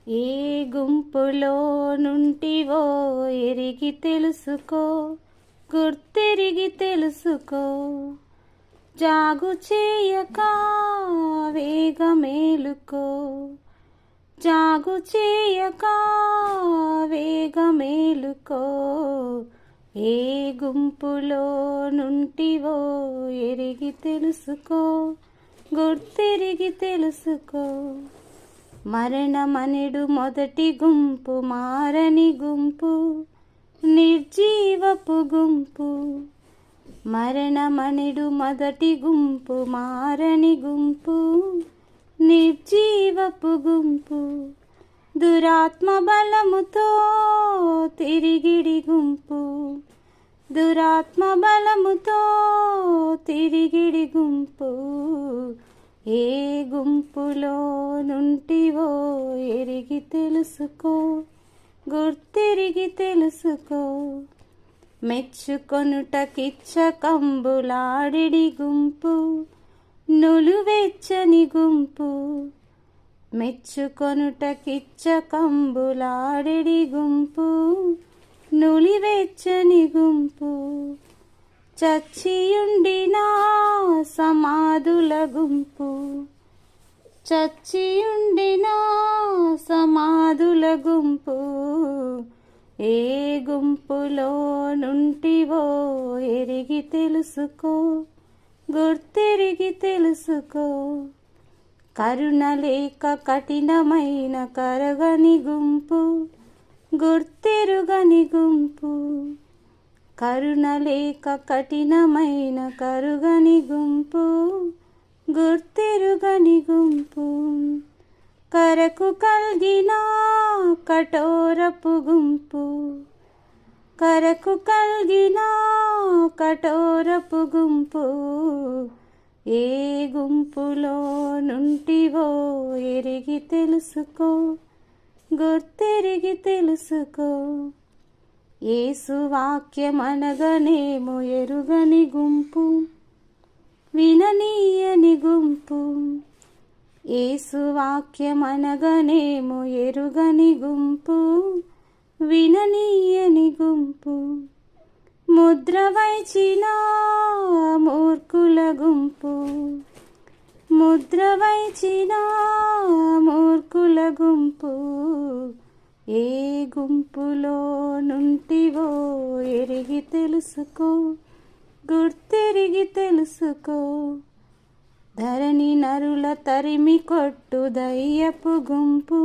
ఏ గుంపులో నుంటివో ఎరిగి తెలుసుకో, గుర్తెరిగి తెలుసుకో. జాగు చేయక వేగమేలుకో, జాగు చేయక వేగమేలుకో. ఏ గుంపులో నుంటివో ఎరిగి తెలుసుకో, గుర్తెరిగి తెలుసుకో. మరణమనెడు మొదటి గుంపు మారని గుంపు, నిర్జీవపు గుంపు. మరణమనెడు మొదటి గుంపు మారని గుంపు, నిర్జీవపు గుంపు. దురాత్మ బలముతో తిరిగిడి గుంపు, దురాత్మ బలముతో తిరిగిడి గుంపు. ఏ గుంపులో నుంటివో ఎరిగి తెలుసుకో, గుర్తెరిగి తెలుసుకో. మెచ్చుకొనుటకిచ్చ కంబులాడిడి గుంపు, నులువెచ్చని గుంపు. మెచ్చుకొనుటకిచ్చ కంబులాడిడి గుంపు, నులివెచ్చని గుంపు. చచ్చియుండినా సమాధుల గుంపు, చచ్చియుండినా సమాధుల గుంపు. ఏ గుంపులో నుంటివో ఎరిగి తెలుసుకో, గుర్తెరిగి తెలుసుకో. కరుణ లేక కఠినమైన కరగని గుంపు, గుర్తెరుగని గుంపు. కరుణ లేక కఠినమైన కరుగని గుంపు, గుర్తెరుగని గుంపు. కరకు కల్గిన కఠోరపు గుంపు, కరకు కల్గిన కఠోరపు గుంపు. ఏ గుంపులో నుంటివో ఎరిగి తెలుసుకో, గుర్తెరిగి తెలుసుకో. యేసు వాక్యమనగనేమో ఎరుగని గుంపు, విననీయని గుంపు. యేసు వాక్యమనగనేమో ఎరుగని గుంపు, విననీయని గుంపు. ముద్ర వైచిన మూర్ఖుల గుంపు, ముద్ర వైచిన మూర్ఖుల గుంపు. ఏ గుంపులో నుంటివో ఎరిగి తెలుసుకో, గుర్తెరిగి తెలుసుకో. ధరణి నరుల తరిమి కొట్టు దయ్యపు గుంపు,